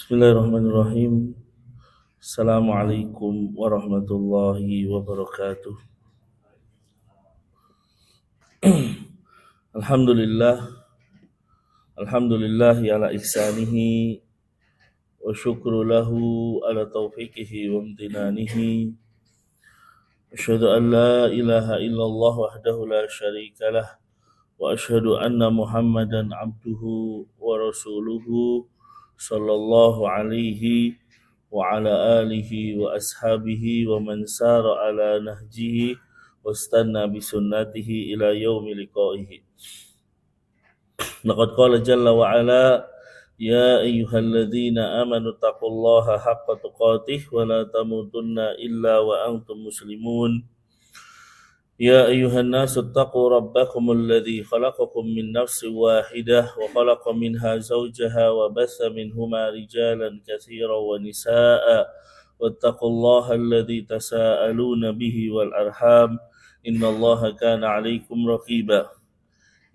Bismillahirrahmanirrahim. Assalamualaikum warahmatullahi wabarakatuh. Alhamdulillah ala ihsanihi wa syukru lahu ala taufiqihi wa amtinanihi. Asyhadu an la ilaha illallah wahdahu la syarikalah wa asyhadu anna Muhammadan abduhu wa rasuluhu sallallahu alaihi wa ala alihi wa ashabihi wa man sara ala nahjihi wastanna bi sunnatihi ila yaumi liqaihi. Laqad qala jalla wa ala ya ayyuhalladzina amanu taqullaha haqqa tuqatih wa la tamutunna illa wa antum muslimun. يا أيها الناس اتقوا ربكم الذي خلقكم من نفس واحدة وخلق منها زوجها وبث منهما رجالا كثيرا ونساء واتقوا الله الذي تساءلون به والأرحام إن الله كان عليكم رقيبا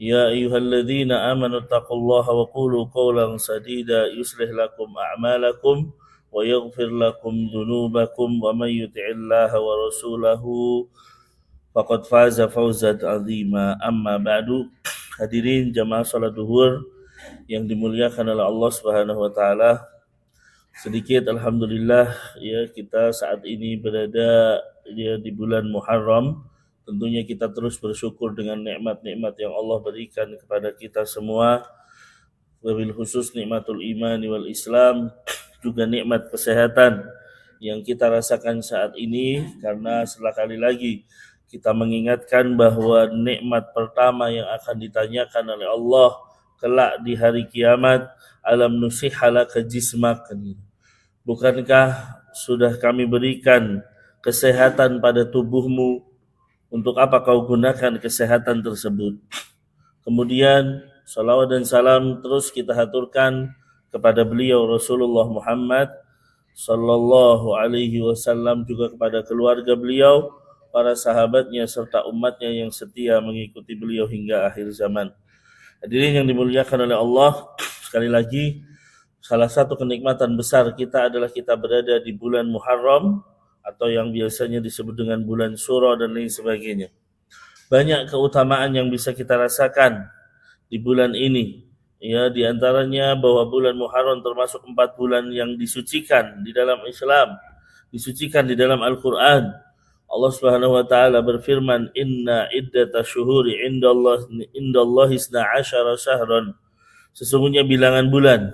يا أيها الذين آمنوا اتقوا الله وقولوا قولا سديدا يصلح لكم أعمالكم ويغفر لكم ذنوبكم ومن يطع الله ورسوله faqad faza fawzan azima. Amma ba'du. Hadirin jamaah salat duhur yang dimuliakan oleh Allah Subhanahu wa taala. Sedikit alhamdulillah ya, kita saat ini berada di bulan Muharram. Tentunya kita terus bersyukur dengan nikmat-nikmat yang Allah berikan kepada kita semua. Wabil khusus nikmatul imani wal Islam, juga nikmat kesehatan yang kita rasakan saat ini, karena sekali lagi kita mengingatkan bahwa nikmat pertama yang akan ditanyakan oleh Allah kelak di hari kiamat, alam nusihalaka jismak, bukankah sudah kami berikan kesehatan pada tubuhmu, untuk apa kau gunakan kesehatan tersebut? Kemudian salawat dan salam terus kita haturkan kepada beliau Rasulullah Muhammad sallallahu alaihi wasallam, juga kepada keluarga beliau, para sahabatnya serta umatnya yang setia mengikuti beliau hingga akhir zaman. Hadirin yang dimuliakan oleh Allah, sekali lagi salah satu kenikmatan besar kita adalah kita berada di bulan Muharram, atau yang biasanya disebut dengan bulan Syura dan lain sebagainya. Banyak keutamaan yang bisa kita rasakan di bulan ini. Ya, di antaranya bahwa bulan Muharram termasuk 4 bulan yang disucikan di dalam Islam, disucikan di dalam Al-Qur'an. Allah Subhanahu wa taala berfirman, "Inna iddatash syuhuri indallahi 12 syahran." Sesungguhnya bilangan bulan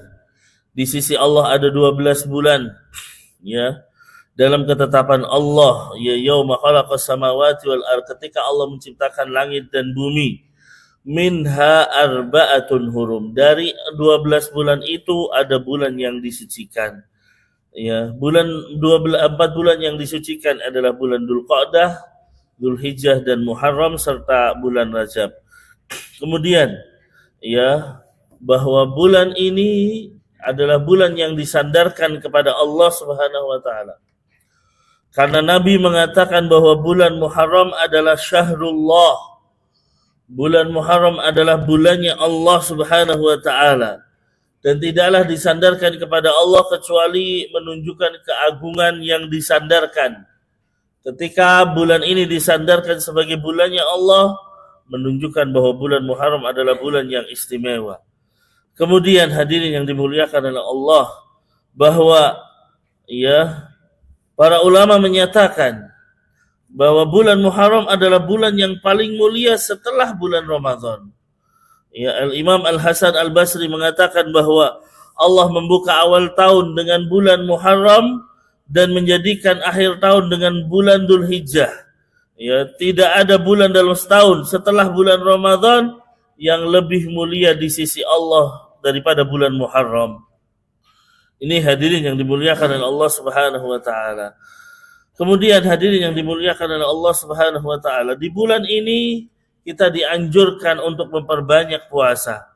di sisi Allah ada 12 bulan. Ya, dalam ketetapan Allah, ya yauma khalaqas samawati wal ard, ketika Allah menciptakan langit dan bumi, minha arba'atun hurum. Dari 12 bulan itu ada bulan yang disucikan. Ya, 4 bulan yang disucikan adalah bulan Dzulqa'dah, Dzulhijjah dan Muharram serta bulan Rajab. Kemudian ya, bahwa bulan ini adalah bulan yang disandarkan kepada Allah Subhanahu wa taala. Karena Nabi mengatakan bahwa bulan Muharram adalah syahrullah. Bulan Muharram adalah bulannya Allah Subhanahu wa taala. Dan tidaklah disandarkan kepada Allah kecuali menunjukkan keagungan yang disandarkan. Ketika bulan ini disandarkan sebagai bulannya Allah, menunjukkan bahwa bulan Muharram adalah bulan yang istimewa. Kemudian hadirin yang dimuliakan oleh Allah, bahwa ya, para ulama menyatakan bahwa bulan Muharram adalah bulan yang paling mulia setelah bulan Ramadan. Ya, Al-Imam Al-Hasan Al-Basri mengatakan bahwa Allah membuka awal tahun dengan bulan Muharram dan menjadikan akhir tahun dengan bulan Dzulhijjah. Ya, tidak ada bulan dalam setahun setelah bulan Ramadan yang lebih mulia di sisi Allah daripada bulan Muharram. Ini hadirin yang dimuliakan oleh Allah Subhanahu wa taala. Kemudian hadirin yang dimuliakan oleh Allah Subhanahu wa taala, di bulan ini kita dianjurkan untuk memperbanyak puasa.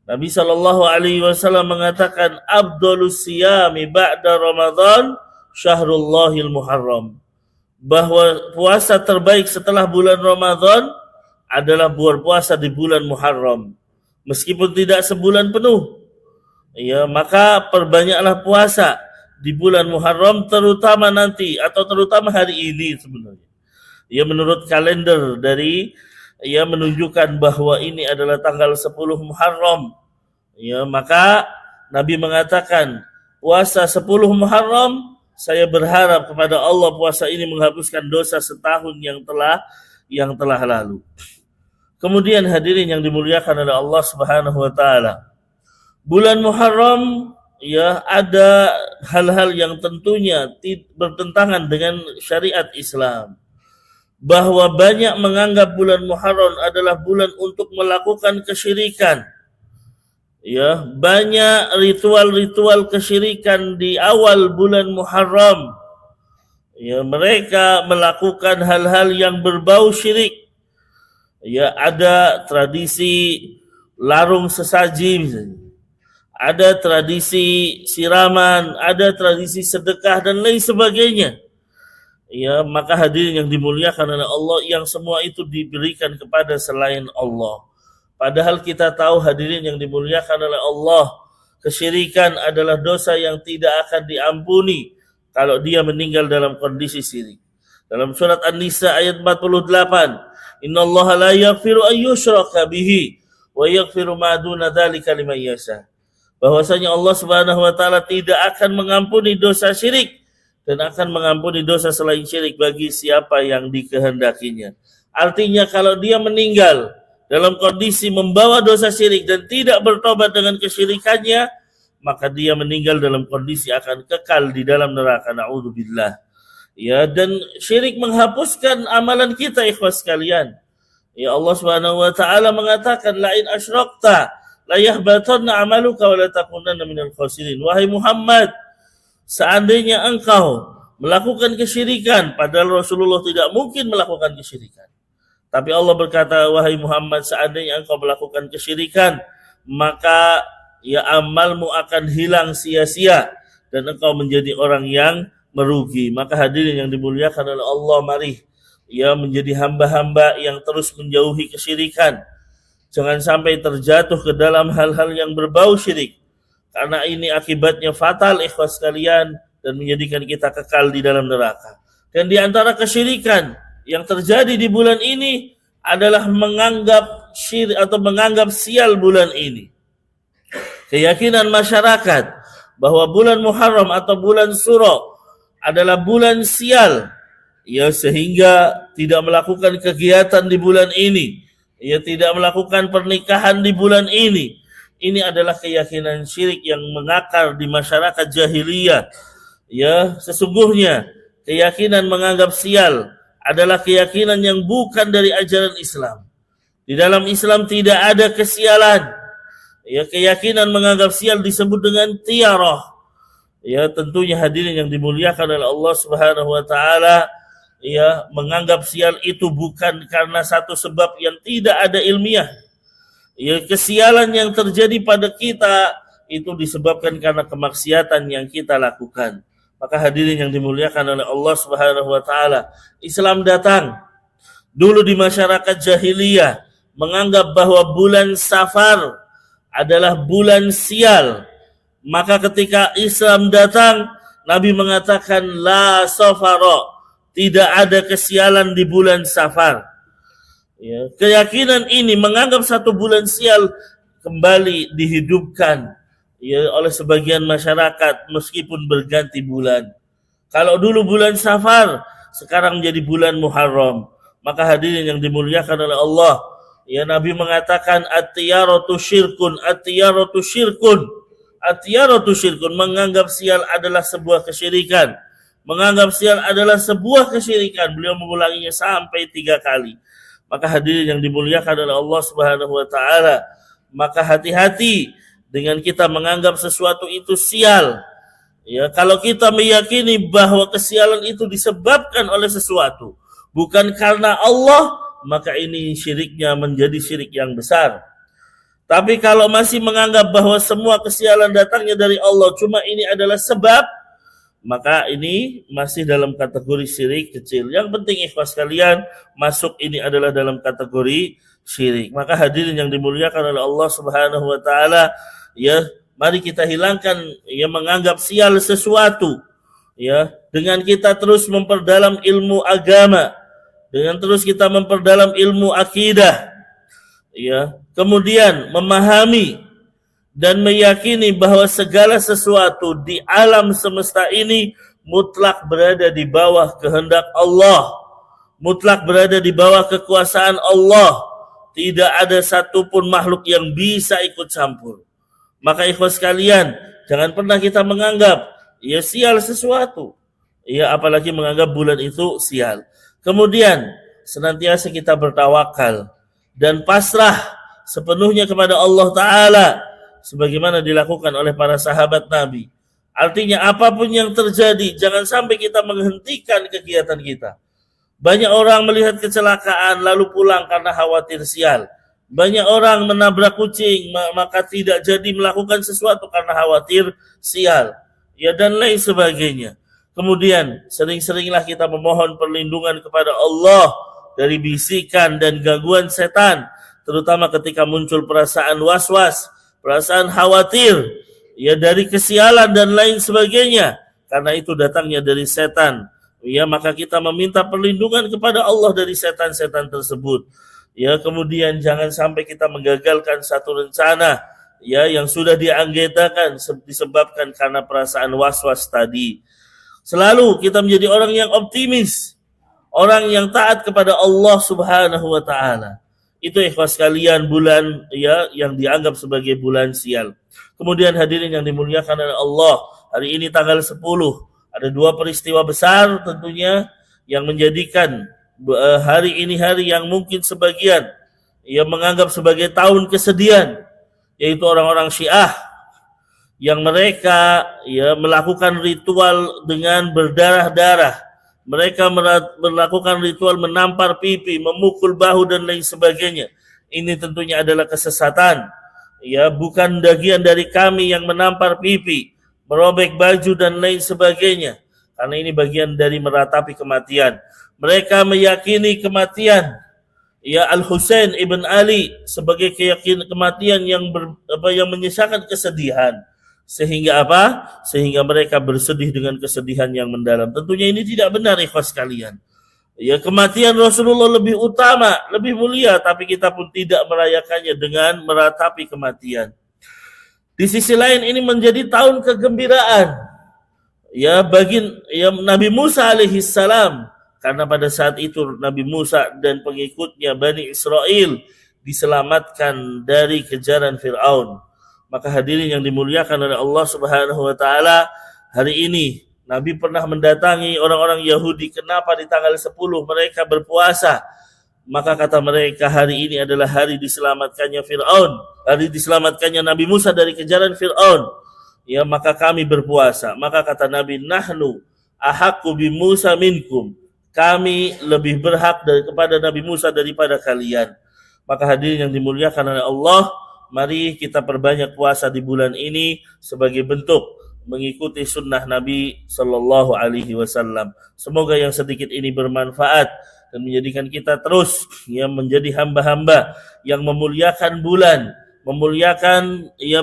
Nabi sallallahu alaihi wasallam mengatakan, "Afdhalus siyami ba'da Ramadan syahrullahil Muharram." Bahwa puasa terbaik setelah bulan Ramadan adalah berpuasa di bulan Muharram. Meskipun tidak sebulan penuh, Ya, maka perbanyaklah puasa di bulan Muharram, terutama nanti atau terutama hari ini sebenarnya. Ya, menurut kalender dari ya menunjukkan bahwa ini adalah tanggal 10 Muharram. Ya, maka Nabi mengatakan, puasa 10 Muharram, saya berharap kepada Allah puasa ini menghapuskan dosa setahun yang telah lalu. Kemudian hadirin yang dimuliakan oleh Allah Subhanahu wa taala. Bulan Muharram ya ada hal-hal yang tentunya bertentangan dengan syariat Islam. Bahwa banyak menganggap bulan Muharram adalah bulan untuk melakukan kesyirikan. Ya, banyak ritual-ritual kesyirikan di awal bulan Muharram. Ya, mereka melakukan hal-hal yang berbau syirik. Ya, ada tradisi larung sesaji misalnya. Ada tradisi siraman, ada tradisi sedekah dan lain sebagainya. Ya, maka hadirin yang dimuliakan oleh Allah, yang semua itu diberikan kepada selain Allah. Padahal kita tahu hadirin yang dimuliakan oleh Allah, kesyirikan adalah dosa yang tidak akan diampuni kalau dia meninggal dalam kondisi syirik. Dalam surat An-Nisa ayat 48, "Innallaha la yaghfiru an yushraka bihi wa yaghfiru ma duna dzalika liman yasha." Bahwasanya Allah Subhanahu wa taala tidak akan mengampuni dosa syirik dan akan mengampuni dosa selain syirik bagi siapa yang dikehendakinya. Artinya kalau dia meninggal dalam kondisi membawa dosa syirik dan tidak bertobat dengan kesyirikannya, maka dia meninggal dalam kondisi akan kekal di dalam neraka. Na'udzubillah. Ya, dan syirik menghapuskan amalan kita, ikhwas sekalian. Ya, Allah Subhanahu wa taala mengatakan, "La in asyrakta la yahbatanna 'amaluka wa la takunanna minal khasirin." Wahai Muhammad, seandainya engkau melakukan kesyirikan, padahal Rasulullah tidak mungkin melakukan kesyirikan. Tapi Allah berkata, wahai Muhammad, seandainya engkau melakukan kesyirikan, maka ya amalmu akan hilang sia-sia dan engkau menjadi orang yang merugi. Maka hadirin yang dimuliakan oleh Allah, mari ya menjadi hamba-hamba yang terus menjauhi kesyirikan. Jangan sampai terjatuh ke dalam hal-hal yang berbau syirik. Karena ini akibatnya fatal, ikhwas sekalian, dan menjadikan kita kekal di dalam neraka. Dan di antara kesyirikan yang terjadi di bulan ini adalah menganggap syirik atau menganggap sial bulan ini. Keyakinan masyarakat bahwa bulan Muharram atau bulan Suro adalah bulan sial, ya, sehingga tidak melakukan kegiatan di bulan ini. Ia tidak melakukan pernikahan di bulan ini. Ini adalah keyakinan syirik yang mengakar di masyarakat jahiliyah. Ya, sesungguhnya keyakinan menganggap sial adalah keyakinan yang bukan dari ajaran Islam. Di dalam Islam tidak ada kesialan. Ya, keyakinan menganggap sial disebut dengan tiarah. Ya, tentunya hadirin yang dimuliakan oleh Allah Subhanahu wa taala, ya, menganggap sial itu bukan karena satu sebab yang tidak ada ilmiah. Ya, kesialan yang terjadi pada kita itu disebabkan karena kemaksiatan yang kita lakukan. Maka hadirin yang dimuliakan oleh Allah Subhanahu wa taala, Islam datang dulu di masyarakat jahiliyah menganggap bahwa bulan Safar adalah bulan sial. Maka ketika Islam datang, Nabi mengatakan la safara, tidak ada kesialan di bulan Safar. Ya, keyakinan ini menganggap satu bulan sial kembali dihidupkan, ya, oleh sebagian masyarakat meskipun berganti bulan. Kalau dulu bulan Safar, sekarang menjadi bulan Muharram. Maka hadirin yang dimuliakan oleh Allah, ya, Nabi mengatakan at-tiyaratu syirkun, at-tiyaratu syirkun, at-tiyaratu syirkun, menganggap sial adalah sebuah kesyirikan. Menganggap sial adalah sebuah kesyirikan. Beliau mengulanginya sampai 3 kali. Maka hadirin yang dimuliakan oleh Allah Subhanahu wa taala, maka hati-hati dengan kita menganggap sesuatu itu sial. Ya, kalau kita meyakini bahwa kesialan itu disebabkan oleh sesuatu, bukan karena Allah, maka ini syiriknya menjadi syirik yang besar. Tapi kalau masih menganggap bahwa semua kesialan datangnya dari Allah, cuma ini adalah sebab, maka ini masih dalam kategori syirik kecil. Yang penting ikhwas kalian, masuk ini adalah dalam kategori syirik. Maka hadirin yang dimuliakan oleh Allah Subhanahu wa taala, ya, Mari kita hilangkan menganggap sial sesuatu, dengan kita terus memperdalam ilmu agama, dengan terus kita memperdalam ilmu akidah, kemudian memahami dan meyakini bahwa segala sesuatu di alam semesta ini mutlak berada di bawah kehendak Allah, mutlak berada di bawah kekuasaan Allah. Tidak ada satupun makhluk yang bisa ikut campur. Maka ikhwas sekalian, jangan pernah kita menganggap sial sesuatu, apalagi menganggap bulan itu sial. Kemudian senantiasa kita bertawakal dan pasrah sepenuhnya kepada Allah Ta'ala, sebagaimana dilakukan oleh para sahabat Nabi. Artinya apapun yang terjadi, jangan sampai kita menghentikan kegiatan kita. Banyak orang melihat kecelakaan lalu pulang karena khawatir sial. Banyak orang menabrak kucing maka tidak jadi melakukan sesuatu karena khawatir sial, dan lain sebagainya. Kemudian sering-seringlah kita memohon perlindungan kepada Allah dari bisikan dan gangguan setan, terutama ketika muncul perasaan was-was, perasaan khawatir, dari kesialan dan lain sebagainya, karena itu datangnya dari setan. Maka kita meminta perlindungan kepada Allah dari setan-setan tersebut. Kemudian jangan sampai kita menggagalkan satu rencana yang sudah dianggetakan disebabkan karena perasaan was-was tadi. Selalu kita menjadi orang yang optimis, orang yang taat kepada Allah Subhanahu wa Ta'ala. Itu ikhwas sekalian bulan yang dianggap sebagai bulan sial. Kemudian hadirin yang dimuliakan oleh Allah, hari ini tanggal 10 ada dua peristiwa besar tentunya yang menjadikan hari ini hari yang mungkin sebagian menganggap sebagai tahun kesedihan, yaitu orang-orang Syiah yang mereka melakukan ritual dengan berdarah-darah. Mereka melakukan ritual menampar pipi, memukul bahu dan lain sebagainya. Ini tentunya adalah kesesatan. Bukan bagian dari kami yang menampar pipi, merobek baju dan lain sebagainya. Karena ini bagian dari meratapi kematian. Mereka meyakini kematian Al-Husain ibn Ali sebagai keyakinan kematian yang menyisakan kesedihan. Sehingga apa? Sehingga mereka bersedih dengan kesedihan yang mendalam. Tentunya ini tidak benar ikhwas sekalian. Kematian Rasulullah lebih utama, lebih mulia, tapi kita pun tidak merayakannya dengan meratapi kematian. Di sisi lain ini menjadi tahun kegembiraan bagi Nabi Musa alaihissalam, karena pada saat itu Nabi Musa dan pengikutnya Bani Israel diselamatkan dari kejaran Fir'aun. Maka hadirin yang dimuliakan oleh Allah Subhanahu wa Ta'ala, hari ini Nabi pernah mendatangi orang-orang Yahudi. Kenapa di tanggal 10 mereka berpuasa? Maka kata mereka, hari ini adalah hari diselamatkannya Fir'aun, hari diselamatkannya Nabi Musa dari kejaran Fir'aun. Maka kami berpuasa. Maka kata Nabi, nahnu ahaqqu bi Musa minkum. Kami lebih berhak kepada Nabi Musa daripada kalian. Maka hadirin yang dimuliakan oleh Allah, mari kita perbanyak puasa di bulan ini sebagai bentuk mengikuti sunnah Nabi Sallallahu Alaihi Wasallam. Semoga yang sedikit ini bermanfaat dan menjadikan kita terus menjadi hamba-hamba yang memuliakan bulan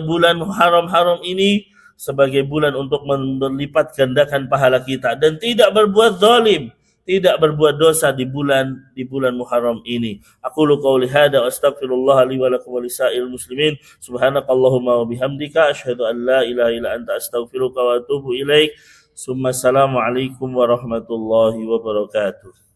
bulan haram-haram ini sebagai bulan untuk melipat gandakan pahala kita dan tidak berbuat zalim, tidak berbuat dosa di bulan Muharram ini. Aqulu qouli hada wa astaghfirullah li wa lakum wa lisa'il muslimin. Subhanakallahumma wa bihamdika asyhadu an la ilaha illa anta astaghfiruka wa atubu ilaik. Summa assalamu alaikum warahmatullahi wabarakatuh.